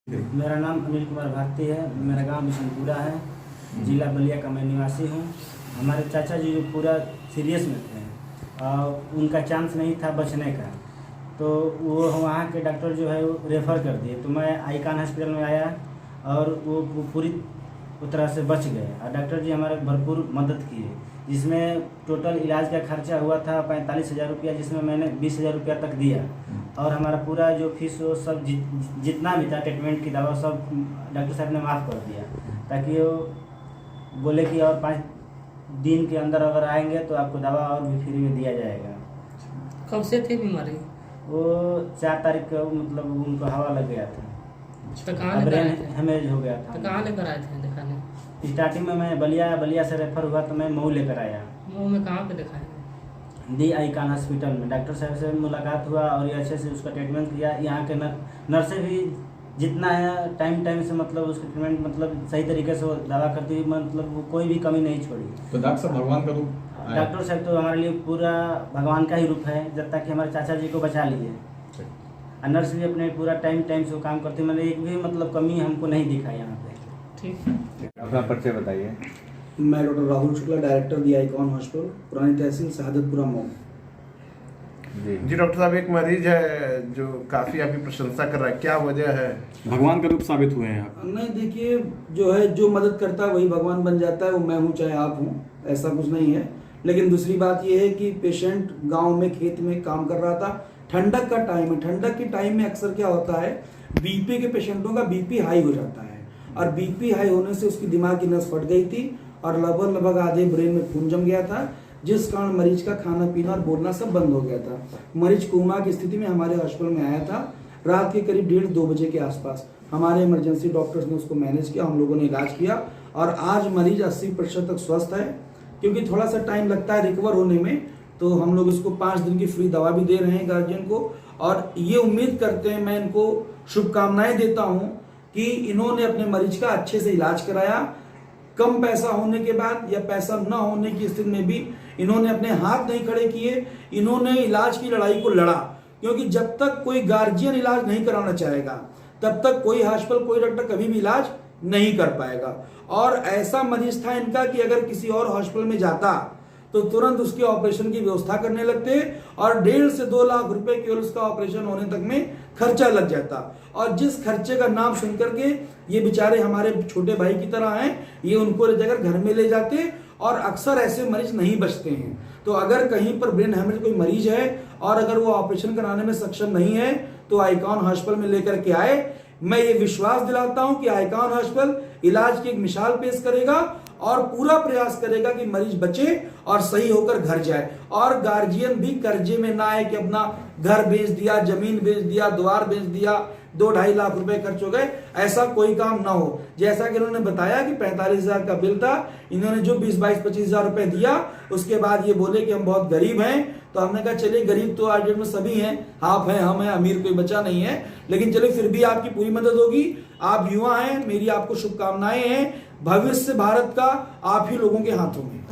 मेरा नाम अनिल कुमार भारती है। मेरा गांव बिशनपुरा है, जिला बलिया का मैं निवासी हूं। हमारे चाचा जी जो पूरा सीरियस में थे और उनका चांस नहीं था बचने का, तो वो वहाँ के डॉक्टर जो है वो रेफ़र कर दिए। तो मैं आईकान हॉस्पिटल में आया और वो पूरी तरह से बच गए और डॉक्टर जी हमारे भरपूर मदद किए, जिसमें टोटल इलाज का खर्चा हुआ था 45,000 रुपया, जिसमें मैंने 20,000 रुपया तक दिया। और हमारा पूरा जो फीस वो सब जितना भी था ट्रीटमेंट की दवा सब डॉक्टर साहब ने माफ़ कर दिया, ताकि वो बोले कि और 5 दिन के अंदर अगर आएंगे तो आपको दवा और भी फ्री में दिया जाएगा। कब से थे बीमारी? वो 4 तारीख को मतलब उनको हवा लग गया था, कहाँ लेकर आए थे? हेमरेज हो गया था। तो कहाँ लेकर आए थे दिखाने? स्टार्टिंग में मैं बलिया से रेफर हुआ तो मैं मऊ लेकर आया। मऊ में कहाँ पे दिखाए? दी आईकान हॉस्पिटल में डॉक्टर साहब से मुलाकात हुआ और ये अच्छे से उसका ट्रीटमेंट किया। यहाँ के नर्सें भी जितना है टाइम से मतलब उसका ट्रीटमेंट मतलब सही तरीके से दवा करती हुई, मतलब वो कोई भी कमी नहीं छोड़ी। तो डॉक्टर साहब भगवान का रूप? डॉक्टर साहब तो हमारे लिए पूरा भगवान का ही रूप है, जब तक कि हमारे चाचा जी को बचा लिए। और नर्स भी अपने पूरा टाइम से वो काम करती, मैंने एक भी मतलब कमी हमको नहीं दिखा यहाँ पे। ठीक, अपना परिचय बताइए। मैं डॉक्टर राहुल शुक्ला, डायरेक्टर दी आईकॉन हॉस्पिटल, पुरानी तहसील शहादतपुरा मऊ। जी डॉक्टर साहब, एक मरीज है जो काफी आपकी प्रशंसा कर रहा है, क्या वजह है? भगवान का रूप साबित हुए हैं आप? नहीं, देखिए, जो है जो मदद करता है वही भगवान बन जाता है। वो मैं हूँ चाहे आप हूँ, ऐसा कुछ नहीं है। लेकिन दूसरी बात ये है कि पेशेंट गांव में खेत में काम कर रहा था, ठंडक का टाइम है। ठंडक के टाइम में अक्सर क्या होता है, बीपी के पेशेंटों का बीपी हाई हो जाता है और बीपी हाई होने से उसकी दिमाग की नस फट गई थी और लगभग आधे ब्रेन में खून जम गया था, जिस कारण मरीज का खाना पीना और बोलना सब बंद हो गया था। मरीज कोमा की स्थिति में हमारे हॉस्पिटल में आया था रात के करीब 1:30-2 बजे के आसपास। हमारे इमरजेंसी डॉक्टर्स ने उसको मैनेज किया, हम लोगों ने इलाज किया और आज मरीज 80% तक स्वस्थ है। क्योंकि थोड़ा सा टाइम लगता है रिकवर होने में, तो हम लोग इसको 5 दिन की फ्री दवा भी दे रहे हैं गार्जियन को। और ये उम्मीद करते हैं, मैं इनको शुभकामनाएं देता हूँ कि इन्होंने अपने मरीज का अच्छे से इलाज कराया। कम पैसा होने के बाद या पैसा न होने की स्थिति में भी इन्होंने अपने हाथ नहीं खड़े किए, इन्होंने इलाज की लड़ाई को लड़ा। क्योंकि जब तक कोई गार्जियन इलाज नहीं कराना चाहेगा तब तक कोई हॉस्पिटल, कोई डॉक्टर कभी भी इलाज नहीं कर पाएगा। और ऐसा मरीज था इनका कि अगर किसी और हॉस्पिटल में जाता तो तुरंत उसके ऑपरेशन की व्यवस्था करने लगते और 1.5 से 2 लाख रुपए केवल उसका ऑपरेशन होने तक में खर्चा लग जाता। और जिस खर्चे का नाम सुनकर के ये बेचारे हमारे छोटे भाई की तरह हैं, ये उनको ले जाकर घर में ले जाते और अक्सर ऐसे मरीज नहीं बचते हैं। तो अगर कहीं पर ब्रेन हेमरेज कोई मरीज है और अगर वो ऑपरेशन कराने में सक्षम नहीं है तो आईकॉन हॉस्पिटल में लेकर के आए। मैं ये विश्वास दिलाता हूं कि आईकॉन हॉस्पिटल इलाज की एक मिसाल पेश करेगा और पूरा प्रयास करेगा कि मरीज बचे और सही होकर घर जाए। और गार्जियन भी कर्जे में ना आए कि अपना घर बेच दिया, जमीन बेच दिया, द्वार बेच दिया, 2-2.5 लाख रुपए खर्च हो गए, ऐसा कोई काम ना हो। जैसा कि इन्होंने बताया कि 45,000 का बिल था, इन्होंने जो 20-22-25,000 रुपए दिया, उसके बाद ये बोले कि हम बहुत गरीब हैं। तो हमने कहा चलिए, गरीब तो आज डेट में सभी हैं, आप हैं, हम हैं, अमीर कोई बचा नहीं है, लेकिन चलिए फिर भी आपकी पूरी मदद होगी। आप युवा हैं, मेरी आपको शुभकामनाएं हैं। भविष्य भारत का आप ही लोगों के हाथों में।